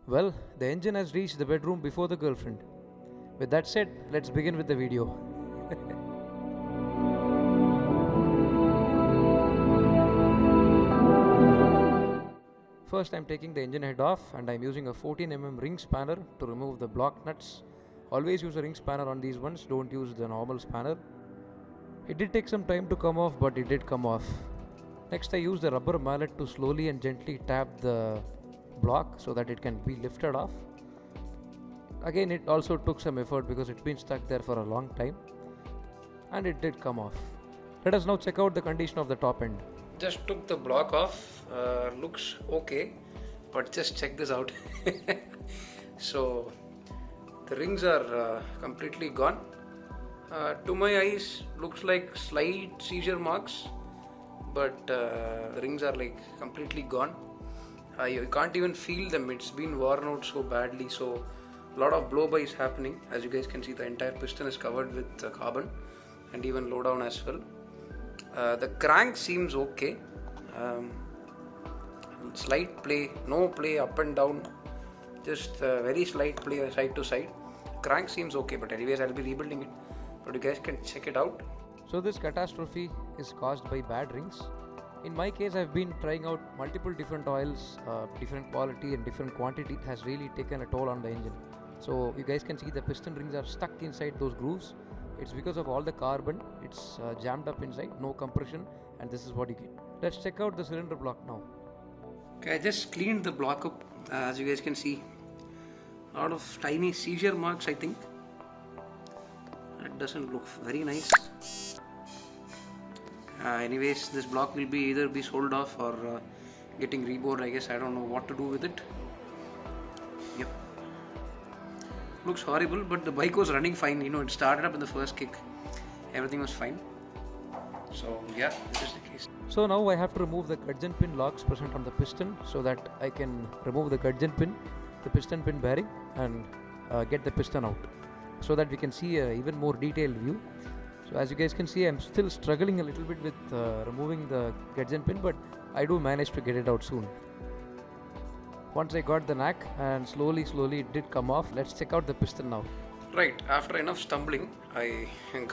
Well, the engine has reached the bedroom before the girlfriend. With that said, let's begin with the video. First, I'm taking the engine head off and I'm using a 14mm ring spanner to remove the block nuts. Always use a ring spanner on these ones, don't use the normal spanner. It did take some time to come off, but it did come off. Next, I use the rubber mallet to slowly and gently tap the block so that it can be lifted off. Again, it also took some effort because it's been stuck there for a long time, and it did come off. Let us now check out the condition of the top end. Just took the block off, looks okay, but just check this out. So the rings are completely gone. To my eyes, looks like slight seizure marks, but the rings are like completely gone. You can't even feel them, it's been worn out so badly. So a lot of blow by is happening. As you guys can see, the entire piston is covered with carbon and even low down as well. The crank seems okay. Slight play, no play up and down, just very slight play side to side. Crank seems okay, but anyways I'll be rebuilding it, but you guys can check it out. So this catastrophe is caused by bad rings. In my case, I've been trying out multiple different oils, different quality and different quantity. It has really taken a toll on the engine. So you guys can see the piston rings are stuck inside those grooves. It's because of all the carbon, it's jammed up inside, no compression, and this is what you get. Let's check out the cylinder block now. Okay, I just cleaned the block up. As you guys can see, a lot of tiny seizure marks, I think. That doesn't look very nice. Anyways, this block will be either be sold off or getting rebored, I guess. I don't know what to do with it. Yep. Looks horrible, but the bike was running fine. You know, it started up in the first kick. Everything was fine. So yeah, this is the case. So now I have to remove the gudgeon pin locks present on the piston so that I can remove the gudgeon pin, the piston pin bearing, and get the piston out so that we can see an even more detailed view. So as you guys can see, I'm still struggling a little bit with removing the gudgeon pin, but I do manage to get it out soon. Once I got the knack and slowly it did come off. Let's check out the piston now. Right, after enough stumbling, I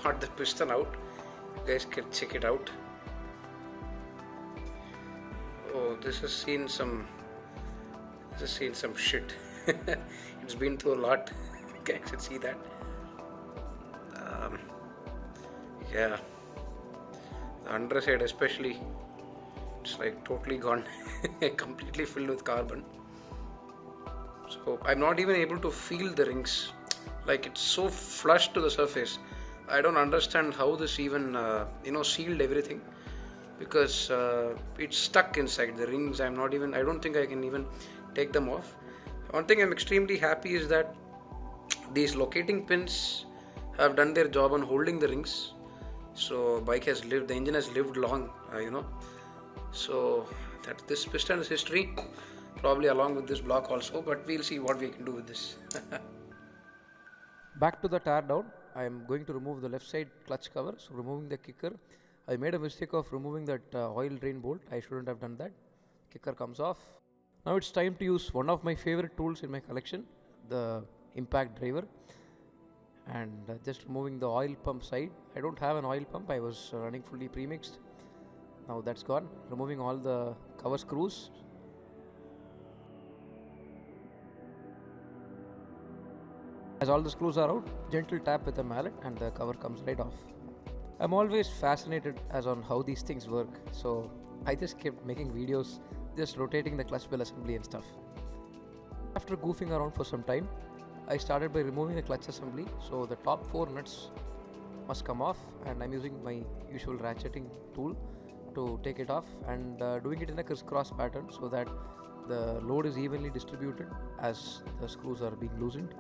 got the piston out. You guys can check it out. Oh, this has seen some shit. It's been through a lot. You guys can see that. Yeah, the underside especially, it's like totally gone, completely filled with carbon. So I'm not even able to feel the rings, like it's so flush to the surface. I don't understand how this even sealed everything, because it's stuck inside the rings. I don't think I can even take them off. One thing I'm extremely happy is that these locating pins have done their job on holding the rings. So the engine has lived long, so that this piston is history, probably along with this block also, but we'll see what we can do with this. Back to the tear down. I am going to remove the left side clutch cover. So removing the kicker, I made a mistake of removing that oil drain bolt. I shouldn't have done that. Kicker comes off. Now it's time to use one of my favorite tools in my collection, the impact driver. And just removing the oil pump side. I don't have an oil pump, I was running fully premixed. Now that's gone. Removing all the cover screws. As all the screws are out, gentle tap with a mallet and the cover comes right off. I'm always fascinated as on how these things work, so I just kept making videos just rotating the clutch bell assembly and stuff. After goofing around for some time, I started by removing the clutch assembly. So the top 4 nuts must come off, and I'm using my usual ratcheting tool to take it off, and doing it in a crisscross pattern so that the load is evenly distributed as the screws are being loosened.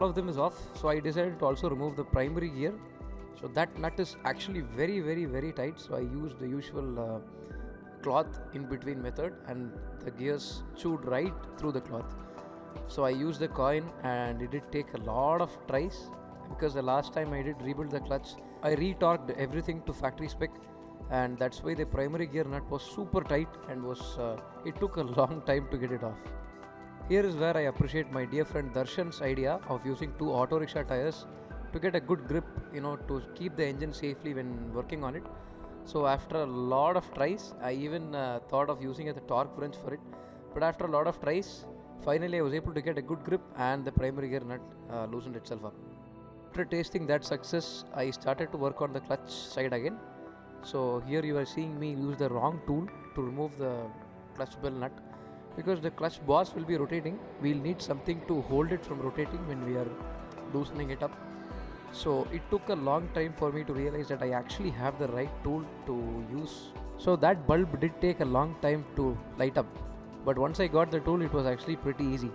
All of them is off, so I decided to also remove the primary gear. So that nut is actually very tight, so I used the usual cloth in between method, and the gears chewed right through the cloth. So I used the coin, and it did take a lot of tries, because the last time I did rebuild the clutch, I retorqued everything to factory spec, and that's why the primary gear nut was super tight and it took a long time to get it off. Here is where I appreciate my dear friend Darshan's idea of using 2 auto rickshaw tires to get a good grip, to keep the engine safely when working on it. So after a lot of tries, I even thought of using a torque wrench for it, but after a lot of tries, finally I was able to get a good grip and the primary gear nut loosened itself up. After tasting that success, I started to work on the clutch side again. So here you are seeing me use the wrong tool to remove the clutch bell nut, because the clutch boss will be rotating. We'll need something to hold it from rotating when we are loosening it up. So it took a long time for me to realize that I actually have the right tool to use. So that bulb did take a long time to light up, but once I got the tool, it was actually pretty easy.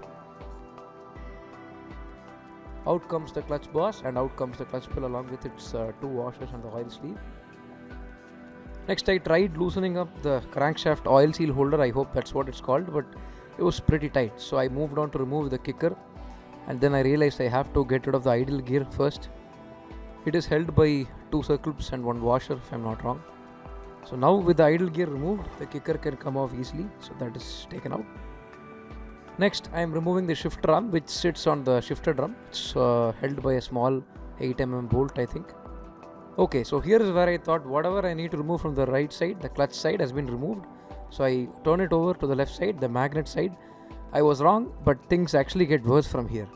Out comes the clutch boss and out comes the clutch bell along with its 2 washers and the oil sleeve. Next I tried loosening up the crankshaft oil seal holder, I hope that's what it's called, but it was pretty tight. So I moved on to remove the kicker, and then I realized I have to get rid of the idle gear first. It is held by 2 circlips and 1 washer if I'm not wrong. So now with the idle gear removed, the kicker can come off easily, so that is taken out. Next I am removing the shifter arm which sits on the shifter drum. It's held by a small 8mm bolt, I think. Okay, so here is where I thought whatever I need to remove from the right side, the clutch side, has been removed. So I turn it over to the left side, the magnet side. I was wrong, but things actually get worse from here.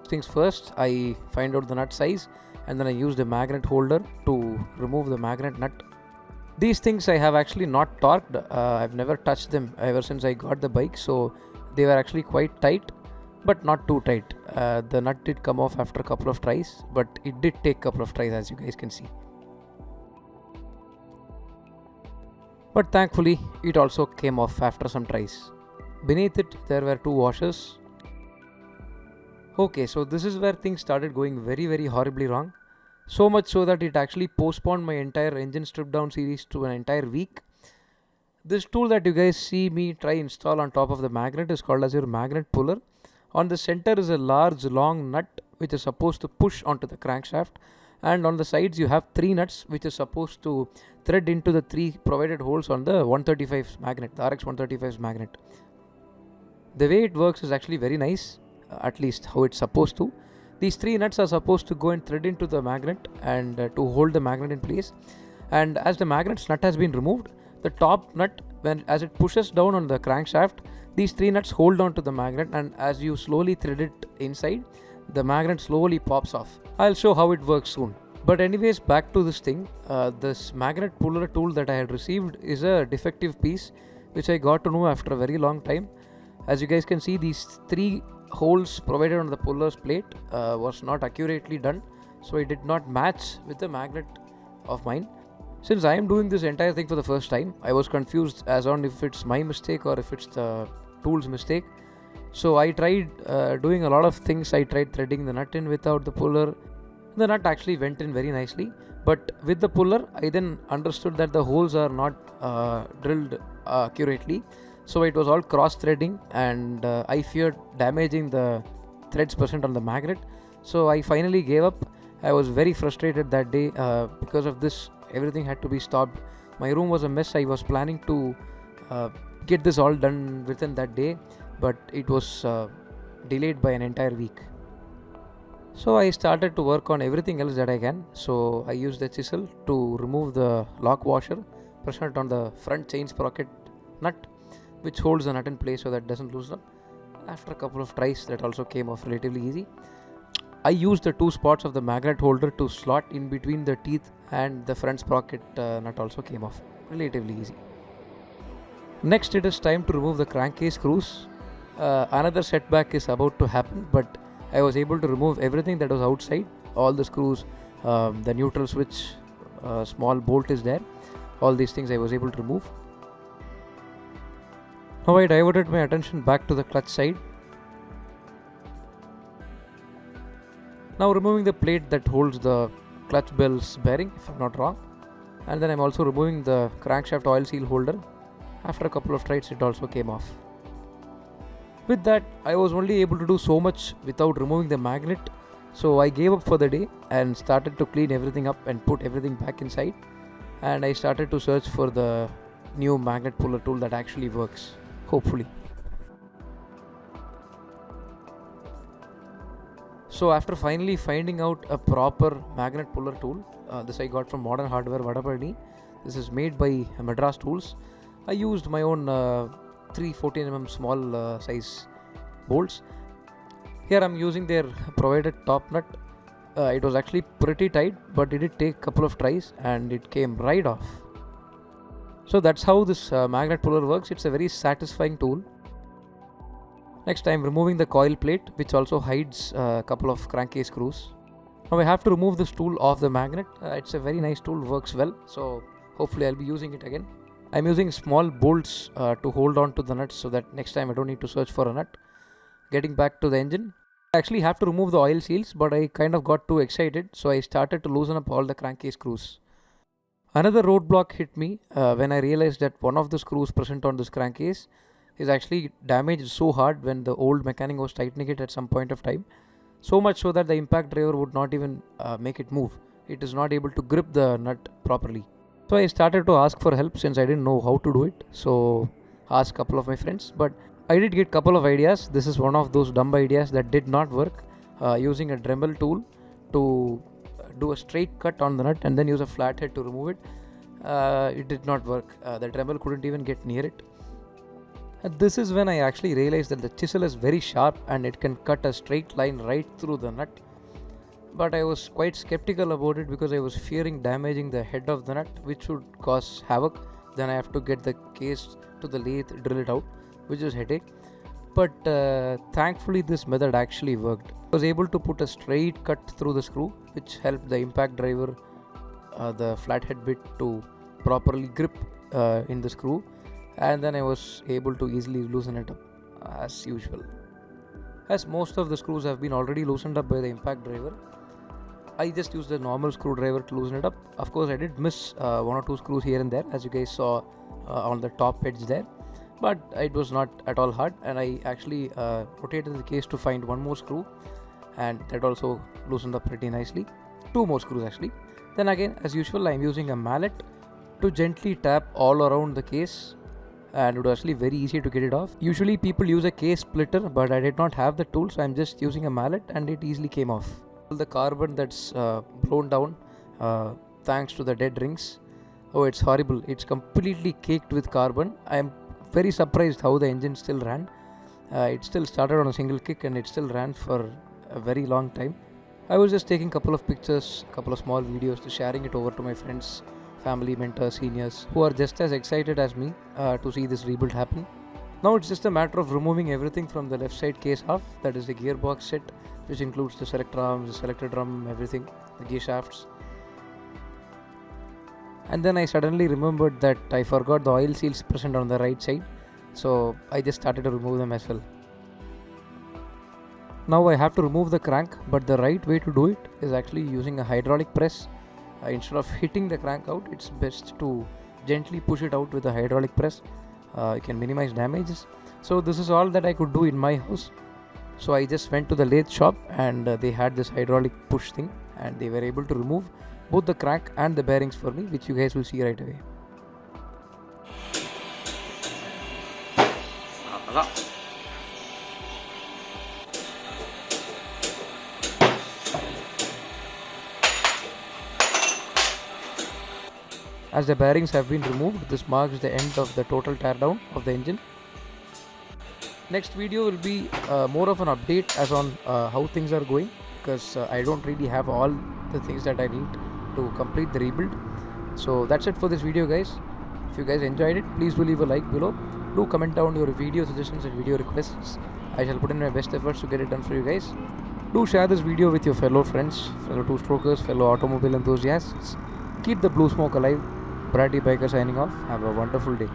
Things first, I find out the nut size, and then I use the magnet holder to remove the magnet nut. These things I have actually not torqued. I've never touched them ever since I got the bike, so they were actually quite tight, but not too tight. The nut did come off after a couple of tries, but it did take a couple of tries, as you guys can see. But thankfully it also came off after some tries. Beneath it there were 2 washers. Okay, so this is where things started going very horribly wrong. So much so that it actually postponed my entire engine strip down series to an entire week. This tool that you guys see me try install on top of the magnet is called as your magnet puller. On the center is a large long nut which is supposed to push onto the crankshaft, and on the sides you have 3 nuts which is supposed to thread into the 3 provided holes on the 135's magnet, the RX 135's magnet. The way it works is actually very nice, at least how it's supposed to. These 3 nuts are supposed to go and thread into the magnet and to hold the magnet in place. And as the magnet's nut has been removed, the top nut, as it pushes down on the crankshaft, these 3 nuts hold on to the magnet, and as you slowly thread it inside, the magnet slowly pops off. I'll show how it works soon. But anyways, back to this thing. This magnet puller tool that I had received is a defective piece which I got to know after a very long time. As you guys can see, these 3 holes provided on the puller's plate was not accurately done, so it did not match with the magnet of mine. Since I am doing this entire thing for the first time, I was confused as on if it's my mistake or if it's the tool's mistake. So I tried doing a lot of things. I tried threading the nut in without the puller. The nut actually went in very nicely, but with the puller I then understood that the holes are not drilled accurately. So it was all cross threading, and I feared damaging the threads present on the magnet. So I finally gave up. I was very frustrated that day. Because of this, everything had to be stopped. My room was a mess. I was planning to get this all done within that day, but it was delayed by an entire week. So I started to work on everything else that I can. So I used the chisel to remove the lock washer present on the front chain sprocket nut, which holds the nut in place so that it doesn't loosen up. After a couple of tries, that also came off relatively easy. I used the 2 spots of the magnet holder to slot in between the teeth, and the front sprocket nut also came off relatively easy. Next, it is time to remove the crankcase screws. Another setback is about to happen, but I was able to remove everything that was outside. All the screws, the neutral switch, small bolt is there. All these things I was able to remove. Now I diverted my attention back to the clutch side. Now removing the plate that holds the clutch bell's bearing, if I'm not wrong. And then I'm also removing the crankshaft oil seal holder. After a couple of tries, it also came off. With that, I was only able to do so much without removing the magnet. So I gave up for the day and started to clean everything up and put everything back inside, and I started to search for the new magnet puller tool that actually works, hopefully. So after finally finding out a proper magnet puller tool, this I got from Modern Hardware Vadapalani. This is made by Madras Tools. I used my own 314mm small size bolts. Here I'm using their provided top nut. It was actually pretty tight, but it did take a couple of tries and it came right off. So that's how this magnet puller works. It's a very satisfying tool. Next, I'm removing the coil plate, which also hides a couple of crankcase screws. Now I have to remove this tool off the magnet. It's a very nice tool, works well, so hopefully I'll be using it again. I'm using small bolts to hold on to the nuts so that next time I don't need to search for a nut. Getting back to the engine, I actually have to remove the oil seals, but I kind of got too excited, so I started to loosen up all the crankcase screws. Another roadblock hit me when I realized that one of the screws present on this crankcase is actually damaged so hard when the old mechanic was tightening it at some point of time. So much so that the impact driver would not even make it move. It is not able to grip the nut properly. So I started to ask for help since I didn't know how to do it. So asked a couple of my friends, but I did get a couple of ideas. This is one of those dumb ideas that did not work. Using a Dremel tool to do a straight cut on the nut and then use a flathead to remove it. It did not work. The Dremel couldn't even get near it. And this is when I actually realized that the chisel is very sharp and it can cut a straight line right through the nut. But I was quite skeptical about it because I was fearing damaging the head of the nut, which would cause havoc. Then I have to get the case to the lathe, drill it out, which is headache. But thankfully this method actually worked. I was able to put a straight cut through the screw, which helped the impact driver, the flathead bit, to properly grip in the screw. And then I was able to easily loosen it up as usual. As most of the screws have been already loosened up by the impact driver, I just used a normal screwdriver to loosen it up. Of course I did miss one or two screws here and there, as you guys saw on the top edge there, but it was not at all hard, and I actually rotated the case to find one more screw, and that also loosened up pretty nicely. Two more screws actually. Then again, as usual, I am using a mallet to gently tap all around the case, and it was actually very easy to get it off. Usually people use a case splitter, but I did not have the tool, so I'm just using a mallet and it easily came off. The carbon that's blown down thanks to the dead rings. Oh, it's horrible. It's completely caked with carbon. I am very surprised how the engine still ran. It still started on a single kick and it still ran for a very long time. I was just taking a couple of pictures, a couple of small videos, to sharing it over to my friends, family, mentors, seniors who are just as excited as me to see this rebuild happen. Now it's just a matter of removing everything from the left side case half, that is the gearbox set, which includes the selector arms, the selector drum, everything, the gear shafts. And then I suddenly remembered that I forgot the oil seals present on the right side, so I just started to remove them as well. Now I have to remove the crank, but the right way to do it is actually using a hydraulic press. Instead of hitting the crank out, it's best to gently push it out with a hydraulic press. You can minimize damages. So this is all that I could do in my house. So I just went to the lathe shop and they had this hydraulic push thing, and they were able to remove both the crank and the bearings for me, which you guys will see right away. As the bearings have been removed, this marks the end of the total teardown of the engine. Next video will be more of an update as on how things are going, because I don't really have all the things that I need to complete the rebuild. So that's it for this video, guys. If you guys enjoyed it, please do leave a like below. Do comment down your video suggestions and video requests. I shall put in my best efforts to get it done for you guys. Do share this video with your fellow friends, fellow two-strokers, fellow automobile enthusiasts. Keep the blue smoke alive. Bratty Biker signing off. Have a wonderful day.